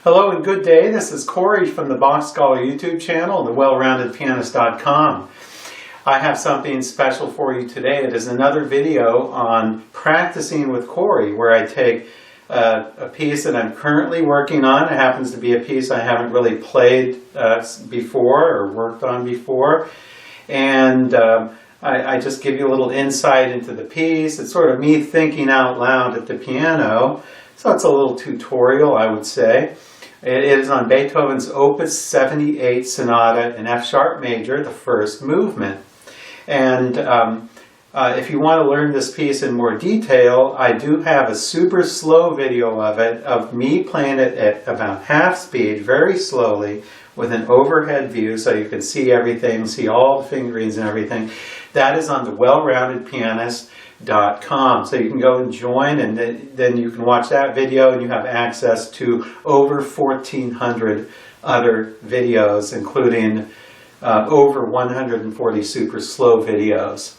Hello and good day. This is Cory from the BachScholar YouTube channel and the wellroundedpianist.com. I have something special for you today. It is another video on practicing with Cory, where I take a piece that I'm currently working on. It happens to be a piece I haven't really played before or worked on before. And I just give you a little insight into the piece. It's sort of me thinking out loud at the piano. So it's a little tutorial, I would say. It is on Beethoven's Opus 78 Sonata in F sharp major, the first movement. And if you want to learn this piece in more detail, I do have a super slow video of it, of me playing it at about half speed, very slowly, with an overhead view so you can see everything, see all the fingerings and everything. That is on the wellroundedpianist.com. So you can go and join, and then you can watch that video, and you have access to over 1,400 other videos, including over 140 super slow videos.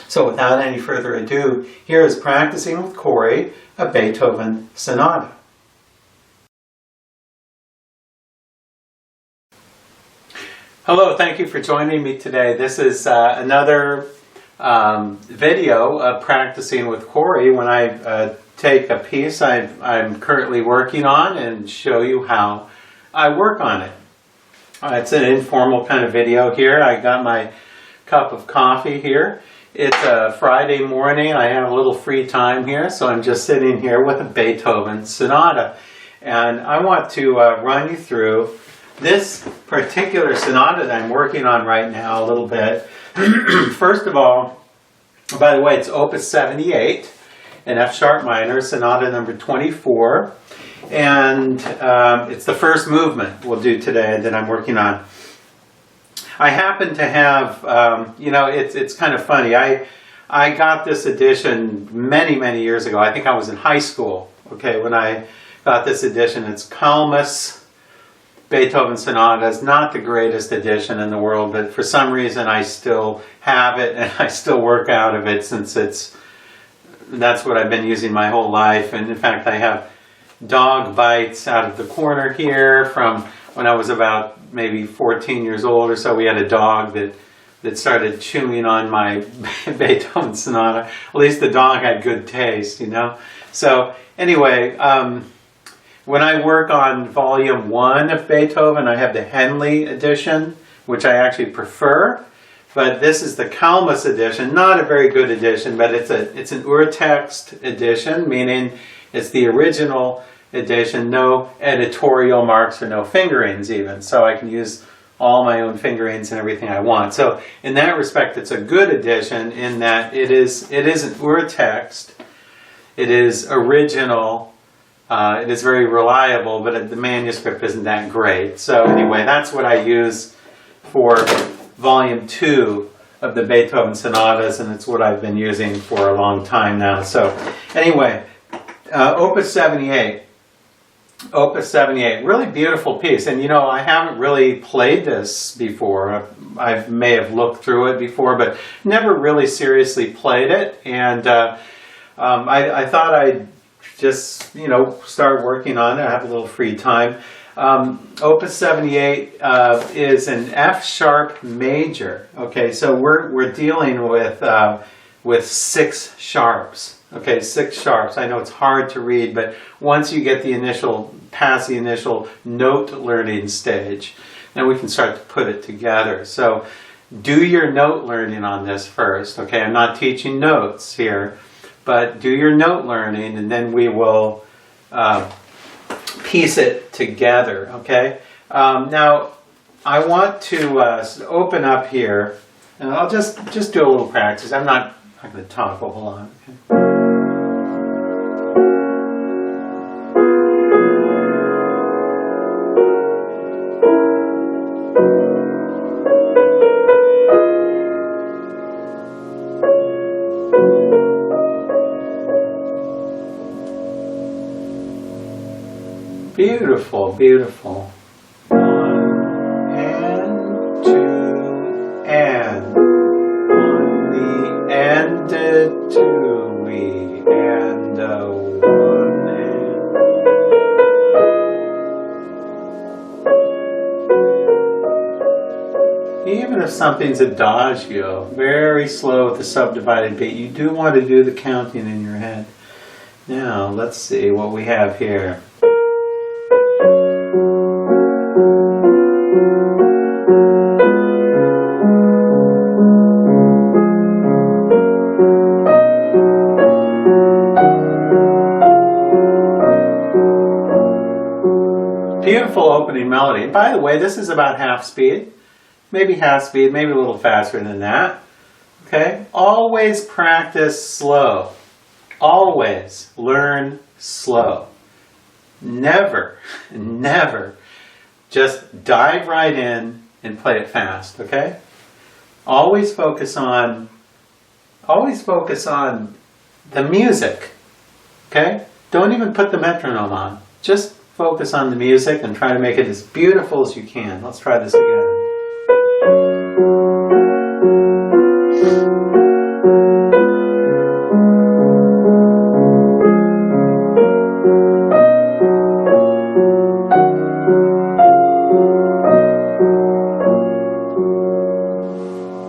So without any further ado, here is Practicing with Cory, a Beethoven Sonata. Hello, thank you for joining me today. This is another video of Practicing with Cory, when I take a piece I'm currently working on and show you how I work on it. It's an informal kind of video here. I got my cup of coffee here. It's a Friday morning. I have a little free time here, so I'm just sitting here with a Beethoven Sonata. And I want to run you through this particular sonata that I'm working on right now a little bit. First of all, by the way, it's Opus 78 in F sharp minor, Sonata number 24. And it's the first movement we'll do today that I'm working on. I happen to have, it's kind of funny. I got this edition many years ago. I think I was in high school, okay, when I got this edition. It's Calmus Beethoven Sonata. Is not the greatest edition in the world, but for some reason I still have it, and I still work out of it, since that's what I've been using my whole life. And in fact, I have dog bites out of the corner here from when I was about maybe 14 years old or so. We had a dog that started chewing on my Beethoven Sonata. At least the dog had good taste, you know. So anyway, when I work on volume 1 of Beethoven, I have the Henley edition, which I actually prefer. But this is the Calmus edition, not a very good edition, but it's an urtext edition, meaning it's the original edition, no editorial marks or no fingerings even. So I can use all my own fingerings and everything I want. So in that respect, it's a good edition in that it is an urtext, it is original, it is very reliable, but the manuscript isn't that great. So anyway, that's what I use for volume 2 of the Beethoven sonatas, and it's what I've been using for a long time now. So anyway, Opus 78. Opus 78, really beautiful piece. And you know, I haven't really played this before. I may have looked through it before, but never really seriously played it. And I thought I'd just, start working on it. I have a little free time. Opus 78 is an F sharp major. Okay, so we're dealing with 6 sharps. Okay, 6 sharps. I know it's hard to read, but once you get past the initial note learning stage, then we can start to put it together. So do your note learning on this first. Okay, I'm not teaching notes here, but do your note learning, and then we will piece it together. Okay. Now I want to open up here, and I'll just do a little practice. I'm not going to talk. Well, hold on. Okay. Beautiful, beautiful. 1 and 2 and 1 the ended 2 we and 1 and if something's adagio, very slow with the subdivided beat, you do want to do the counting in your head. Now, let's see what we have here. Beautiful opening melody. And by the way, this is about half speed. Maybe half speed, maybe a little faster than that. Okay? Always practice slow. Always learn slow. Never, never just dive right in and play it fast, okay? Always focus on the music, okay? Don't even put the metronome on. Just focus on the music and try to make it as beautiful as you can. Let's try this again.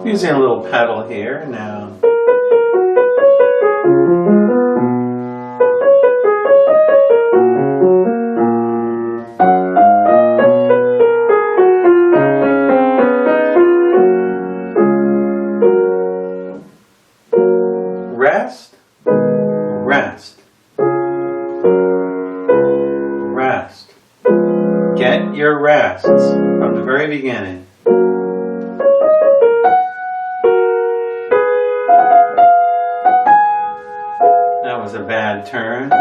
Using a little pedal here now. Rest, rest, rest. Get your rests from the very beginning. That was a bad turn.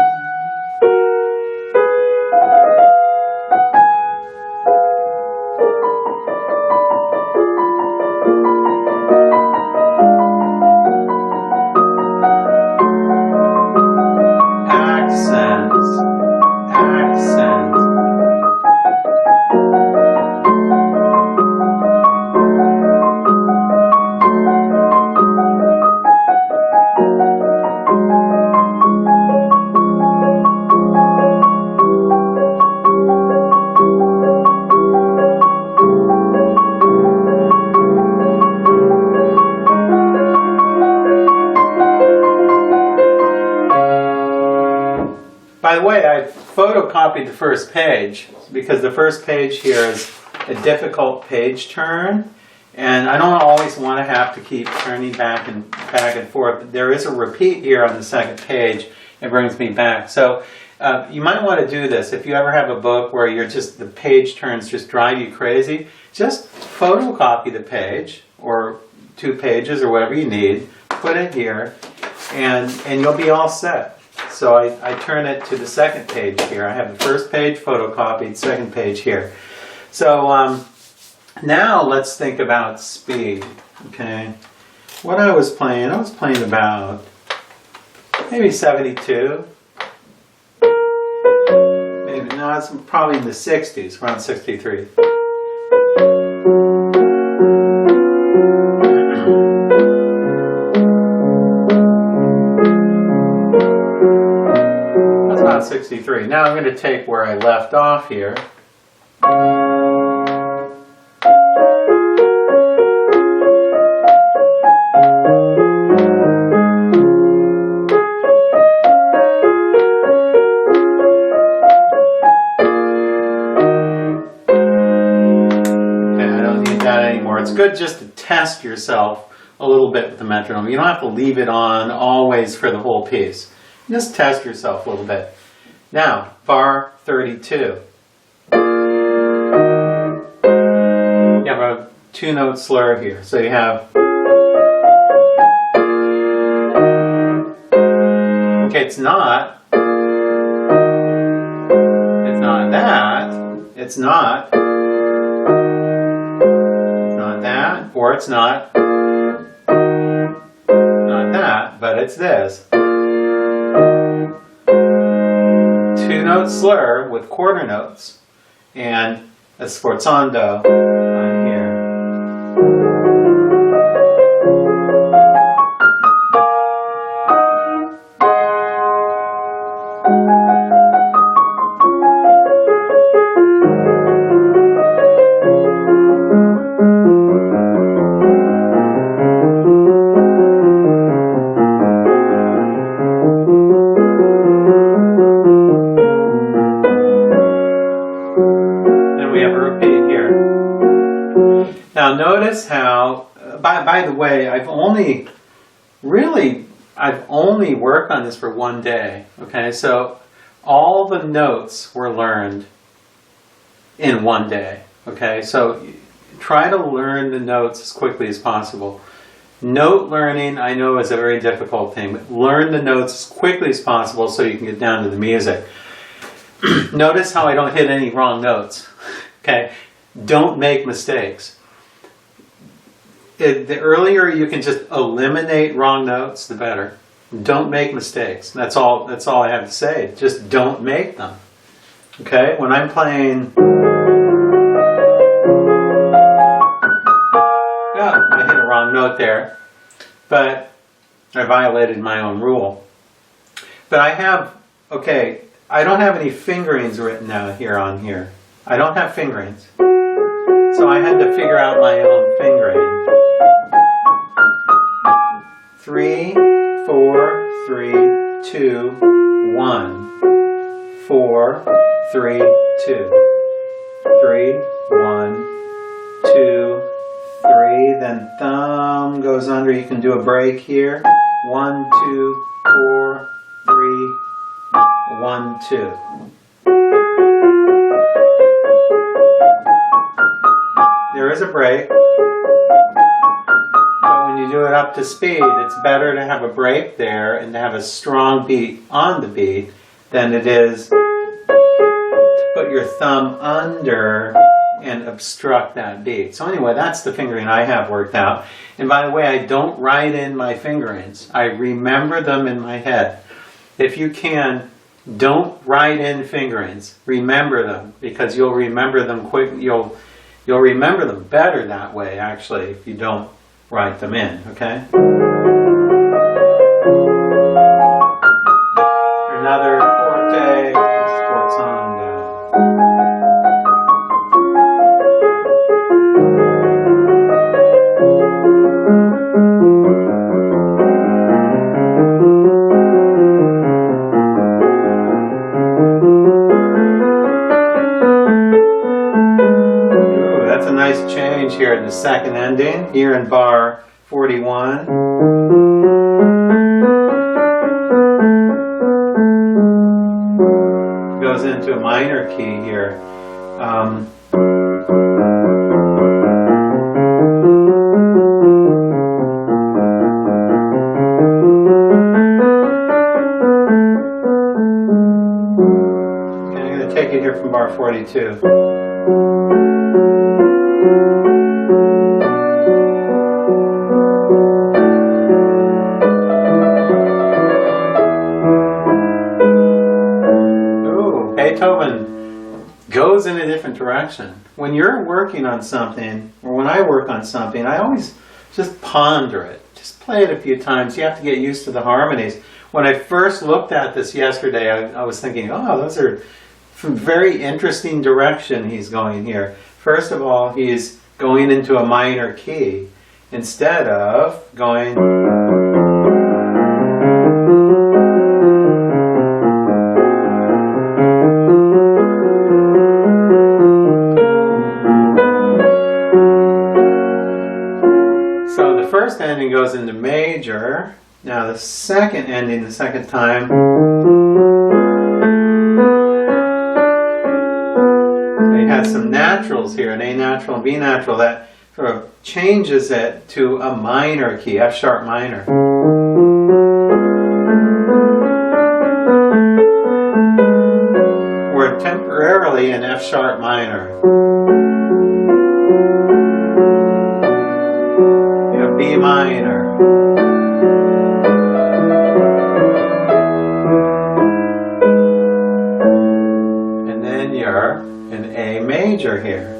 Accents, accent. By the way, I photocopied the first page because the first page here is a difficult page turn, and I don't always want to have to keep turning back and forth. But there is a repeat here on the second page. It brings me back. So you might want to do this if you ever have a book where the page turns just drive you crazy. Just photocopy the page or 2 pages or whatever you need. Put it here, and you'll be all set. So I turn it to the second page here. I have the first page photocopied, second page here. So now let's think about speed, okay? What I was playing about maybe 72. Maybe, no, it's probably in the 60s, around 63. About 63. Now I'm going to take where I left off here. Okay, I don't need that anymore. It's good just to test yourself a little bit with the metronome. You don't have to leave it on always for the whole piece. Just test yourself a little bit. Now, bar 32. You have a 2-note slur here. So you have... Okay, it's not that. It's not that. Or it's not that. But it's this. 2-note slur with quarter notes and a sforzando on here. notice how, by the way, I've only worked on this for one day, okay? So all the notes were learned in one day, okay? So try to learn the notes as quickly as possible. Note learning, I know, is a very difficult thing, but learn the notes as quickly as possible so you can get down to the music. Notice how I don't hit any wrong notes, okay? Don't make mistakes. The earlier you can just eliminate wrong notes, the better. Don't make mistakes. That's all I have to say. Just don't make them. Okay? When I'm playing... Yeah, I hit a wrong note there. But I violated my own rule. But I have... Okay, I don't have any fingerings written out here on here. I don't have fingerings. So I had to figure out my own fingering. 3, 4, 3, 2, 1. 4, 3, 2. 3, 1, 2, 3. Then thumb goes under. You can do a break here. 1, 2, 4, 3, 1, 2. There is a break. When you do it up to speed, it's better to have a break there and to have a strong beat on the beat than it is to put your thumb under and obstruct that beat. So anyway, that's the fingering I have worked out. And by the way, I don't write in my fingerings. I remember them in my head. If you can, don't write in fingerings. Remember them, because you'll remember them quick. You'll remember them better that way, actually, if you don't write them in, okay? Another forte, sforzando. Ooh, that's a nice change here in the second ending, here in bar 41. Goes into a minor key here. Okay, I'm going to take it here from bar 42. Beethoven goes in a different direction. When you're working on something, or when I work on something, I always just ponder it. Just play it a few times. You have to get used to the harmonies. When I first looked at this yesterday, I was thinking, oh, those are some very interesting direction he's going here. First of all, he's going into a minor key instead of going... First ending goes into major. Now the second ending, the second time, they had some naturals here, an A natural and B natural, that sort of changes it to a minor key, F sharp minor. We're temporarily in F sharp minor. B minor. And then you're in A major here.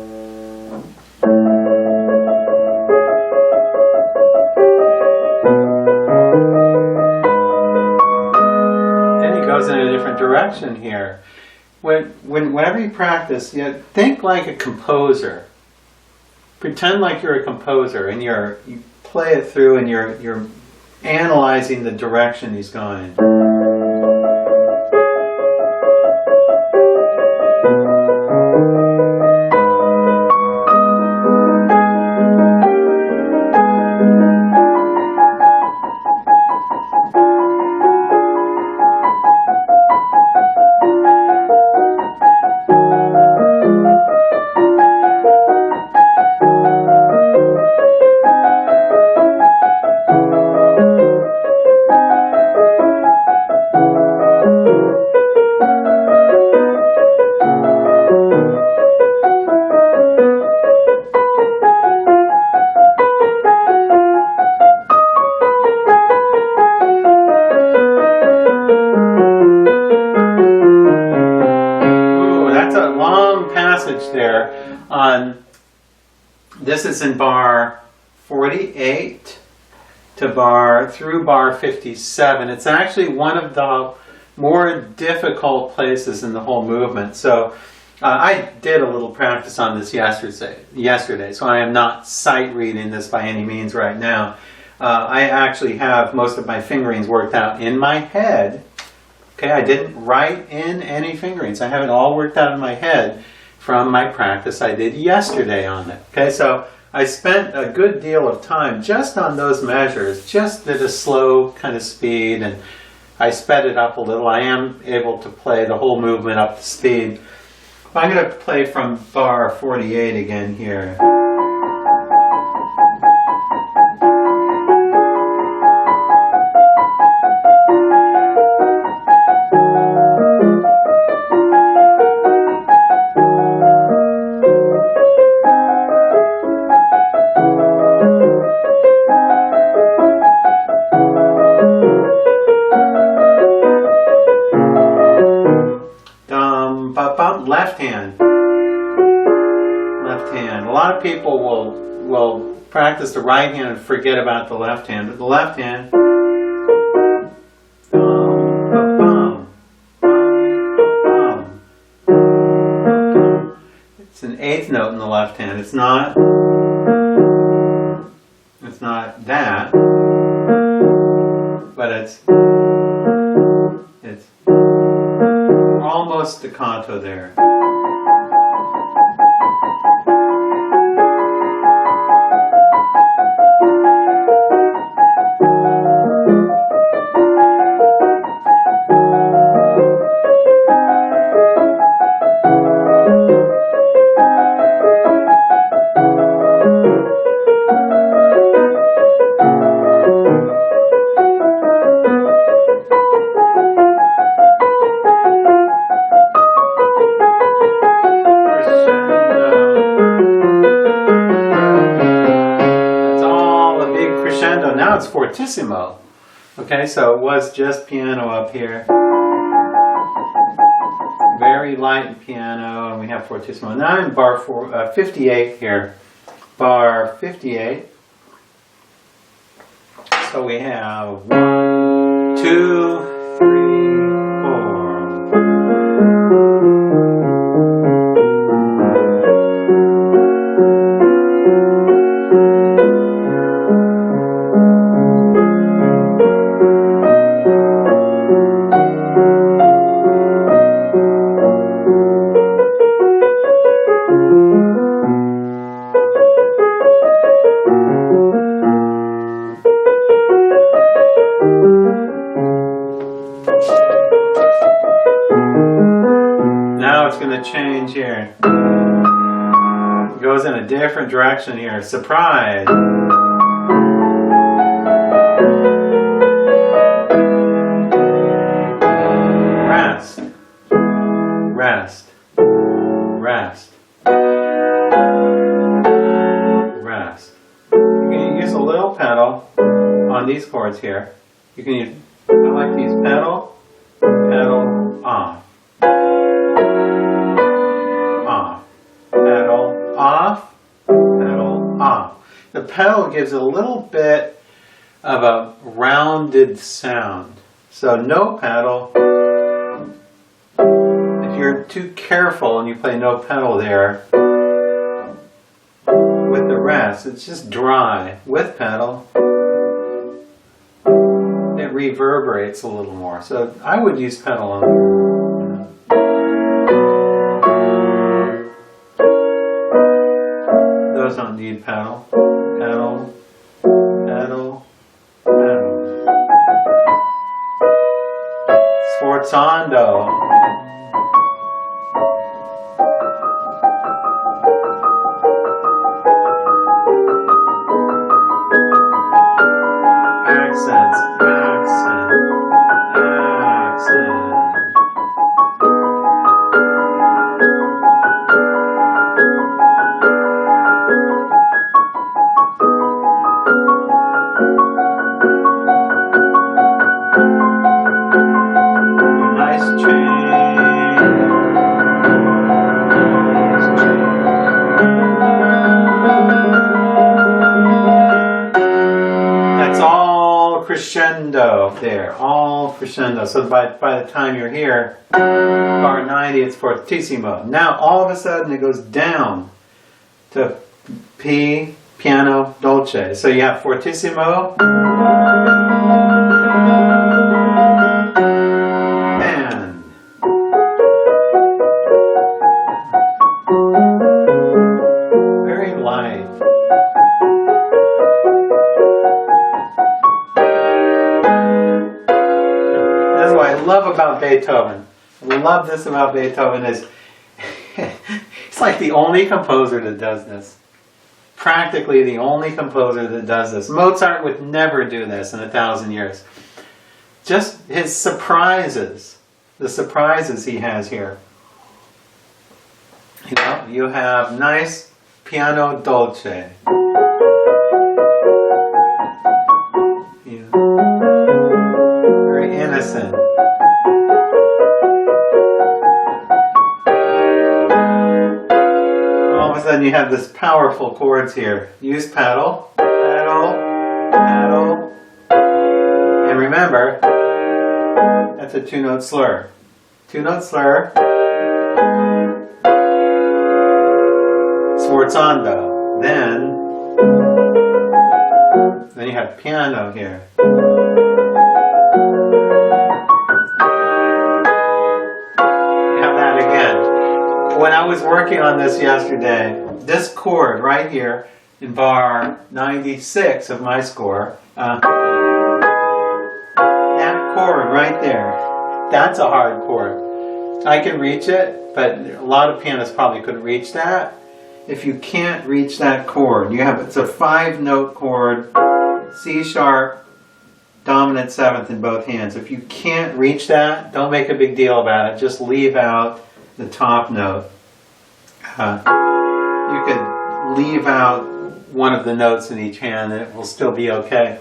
Then he goes in a different direction here. Whenever you practice, think like a composer. Pretend like you're a composer and you play it through and you're analyzing the direction he's going. This is in bar 48 to bar 57. It's actually one of the more difficult places in the whole movement. So I did a little practice on this yesterday, so I am not sight reading this by any means right now. I actually have most of my fingerings worked out in my head. Okay, I didn't write in any fingerings. I have it all worked out in my head from my practice I did yesterday on it. Okay, so I spent a good deal of time just on those measures, just at a slow kind of speed, and I sped it up a little. I am able to play the whole movement up to speed. I'm going to play from bar 48 again here. Left hand. Left hand. A lot of people will practice the right hand and forget about the left hand, but the left hand. It's an eighth note in the left hand. It's not that, but it's almost staccato there. Now it's fortissimo. Okay, so it was just piano up here. Very light piano, and we have fortissimo. Now I'm in bar 58 here. Bar 58. So we have 1, 2, 3, 4. Now it's going to change here. It goes in a different direction here. Surprise! Rest. Rest. Rest. Rest. You can use a little pedal on these chords here. You can use, I like to use pedal, pedal, off. Pedal off, pedal off. The pedal gives a little bit of a rounded sound. So no pedal. If you're too careful and you play no pedal there, with the rest, it's just dry. With pedal, it reverberates a little more. So I would use pedal on here. Those don't need pedal. Pedal, pedal, pedal. Sforzando. Accents, accent, accent. Nice change. up there, all crescendo. So by the time you're here, bar 90, it's fortissimo. Now all of a sudden it goes down to P, piano, dolce. So you have fortissimo, and very light. That's what I love about Beethoven. I love this about Beethoven is he's like the only composer that does this. Practically the only composer that does this. Mozart would never do this in 1,000 years. Just his surprises, the surprises he has here. You know, you have nice piano dolce. Very innocent. Then you have this powerful chords here. Use pedal, pedal, pedal. And remember, that's a 2-note slur. 2-note slur. Sforzando. Then you have piano here. You have that again. When I was working on this yesterday, this chord right here in bar 96 of my score, that chord right there, that's a hard chord. I can reach it, but a lot of pianists probably couldn't reach that. If you can't reach that chord, it's a 5-note chord, C sharp, dominant 7th in both hands. If you can't reach that, don't make a big deal about it. Just leave out the top note. You could leave out one of the notes in each hand and it will still be okay.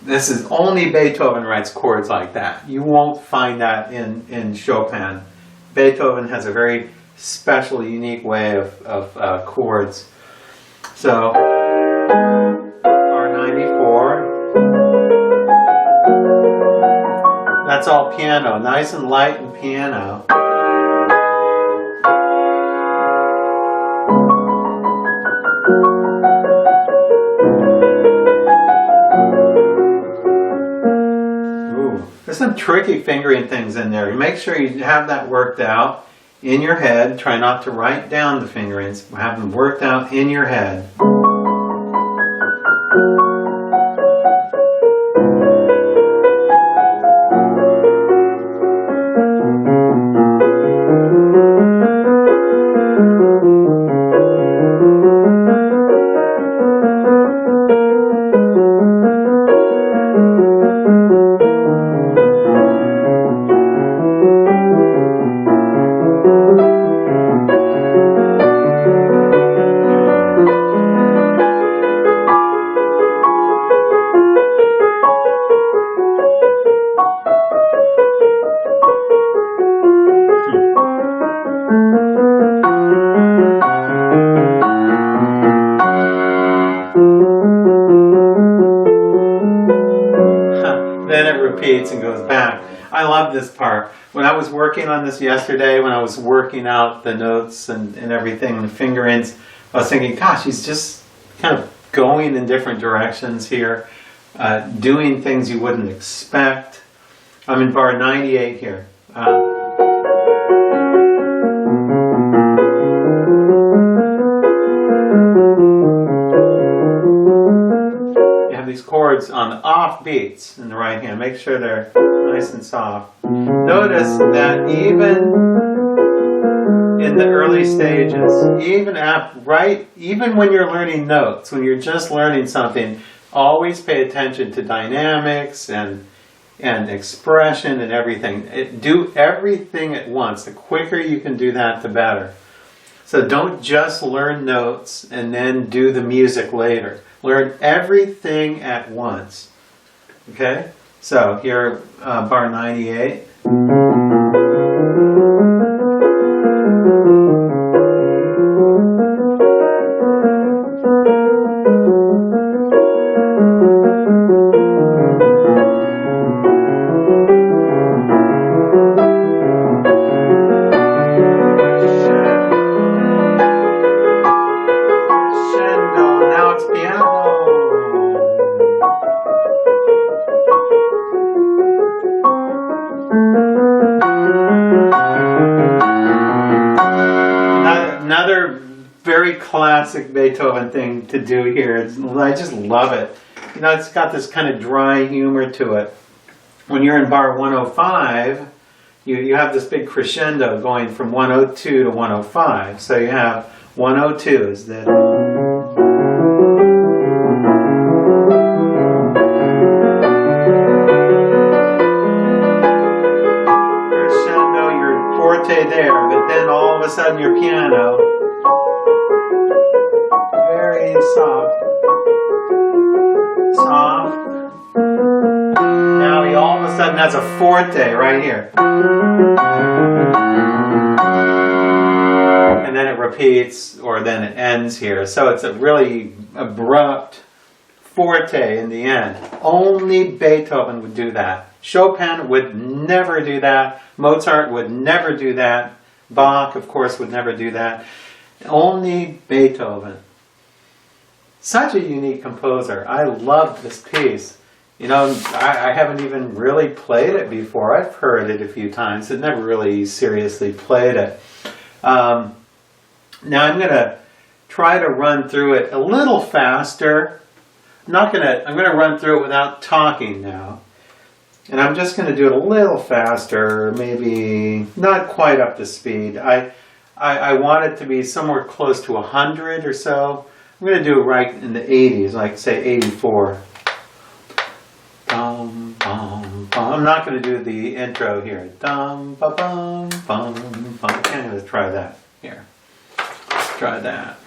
This is only Beethoven writes chords like that. You won't find that in Chopin. Beethoven has a very special, unique way of chords. So, R94. That's all piano, nice and light and piano. There's some tricky fingering things in there. Make sure you have that worked out in your head. Try not to write down the fingerings. Have them worked out in your head. Repeats and goes back. I love this part. When I was working on this yesterday, when I was working out the notes and everything, the fingerings, I was thinking, gosh, he's just kind of going in different directions here, doing things you wouldn't expect. I'm in bar 98 here. These chords on the off beats in the right hand. Make sure they're nice and soft. Notice that even in the early stages, even when you're learning notes, when you're just learning something, always pay attention to dynamics and expression and everything. Do everything at once. The quicker you can do that, the better. So don't just learn notes and then do the music later. Learn everything at once. Okay? So here, bar 98. another very classic Beethoven thing to do here. I just love it. You know, it's got this kind of dry humor to it. When you're in bar 105, you have this big crescendo going from 102 to 105. So you have 102 is the crescendo, your forte there, but then all of a sudden your piano, very soft. Now he all of a sudden has a forte right here. And then it repeats, or then it ends here. So it's a really abrupt forte in the end. Only Beethoven would do that. Chopin would never do that. Mozart would never do that. Bach, of course, would never do that. Only Beethoven. Such a unique composer. I love this piece. You know, I haven't even really played it before. I've heard it a few times, but never really seriously played it. Now I'm going to try to run through it a little faster. I'm going to run through it without talking now. And I'm just going to do it a little faster, maybe not quite up to speed. I want it to be somewhere close to 100 or so. I'm going to do it right in the 80s, like say 84. Bum, bum, bum. I'm not going to do the intro here. Dum, ba, bum, bum, bum. I can't even try that. Here. Try that.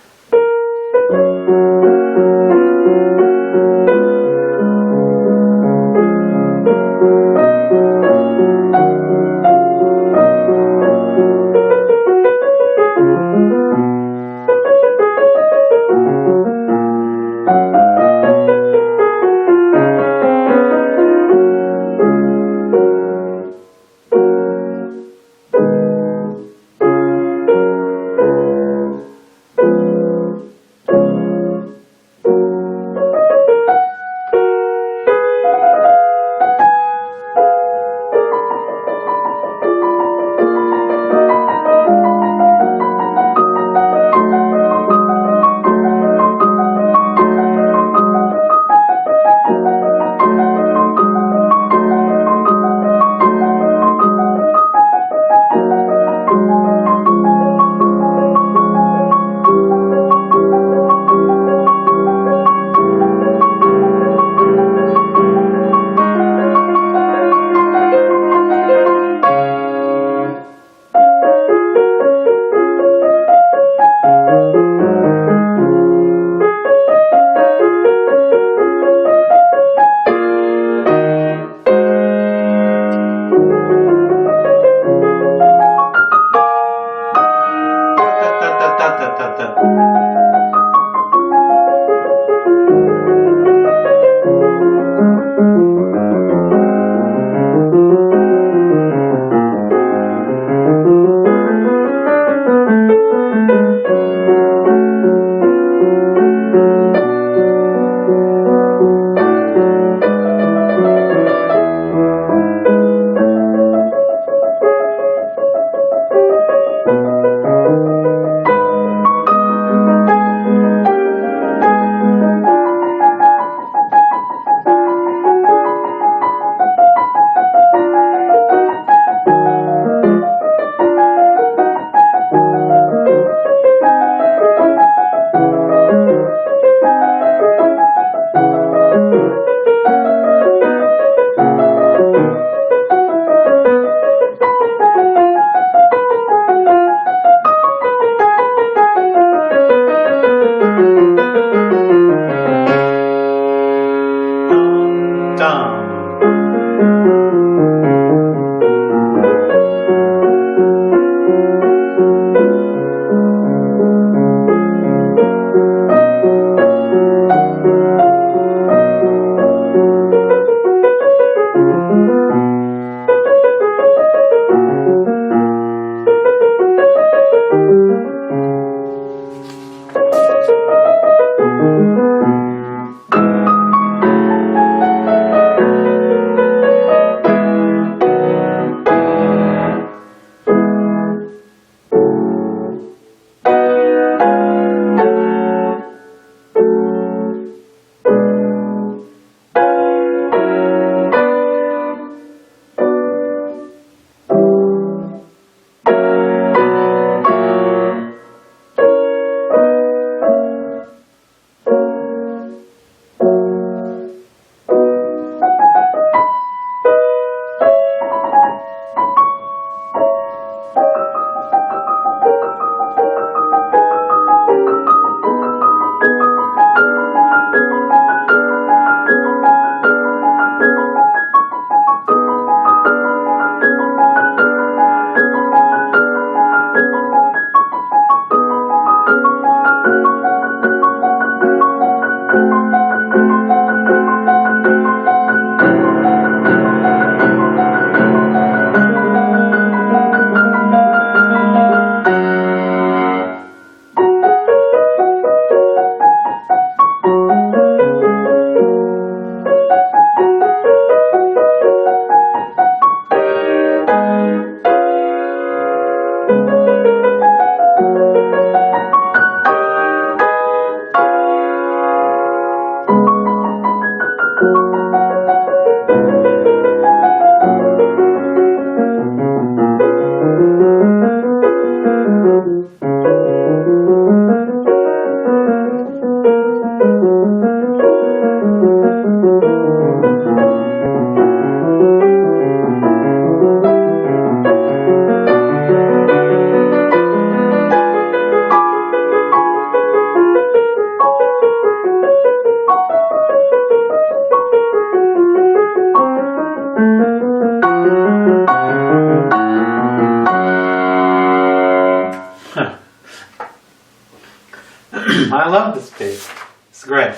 I love this piece. It's great.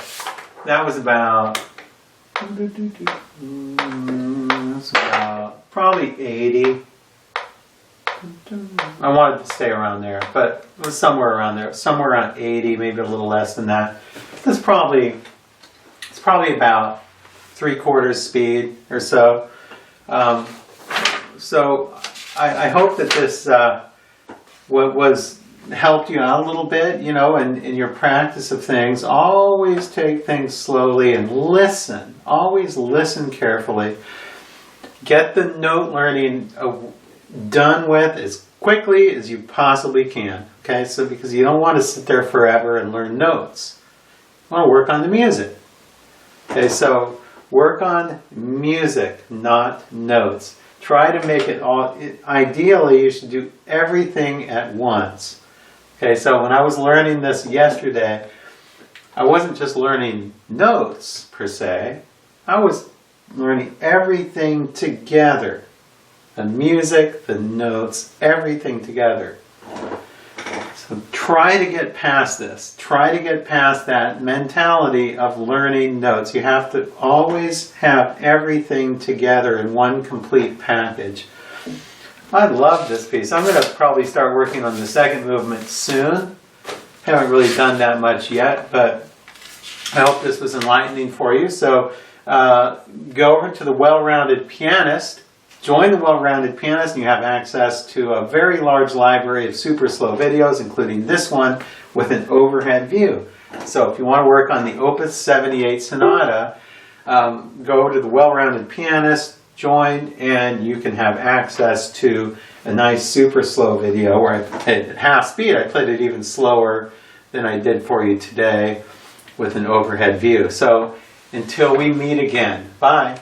That was about, probably 80. I wanted to stay around there, but it was somewhere around there, somewhere around 80, maybe a little less than that. It's probably about 3/4 speed or so. So I hope that this was helped you out a little bit, you know, in your practice of things. Always take things slowly and listen. Always listen carefully. Get the note learning done with as quickly as you possibly can. Okay, so because you don't want to sit there forever and learn notes. You want to work on the music. Okay, so work on music, not notes. Try to make it all, ideally you should do everything at once. Okay, so when I was learning this yesterday, I wasn't just learning notes per se, I was learning everything together. The music, the notes, everything together. So try to get past this. Try to get past that mentality of learning notes. You have to always have everything together in one complete package. I love this piece. I'm going to probably start working on the second movement soon. Haven't really done that much yet, but I hope this was enlightening for you. So go over to the Well-Rounded Pianist. Join the Well-Rounded Pianist and you have access to a very large library of super slow videos, including this one with an overhead view. So if you want to work on the Opus 78 Sonata, go to the Well-Rounded Pianist, join, and you can have access to a nice super slow video where I played at half speed. I played it even slower than I did for you today with an overhead view. So until we meet again, bye.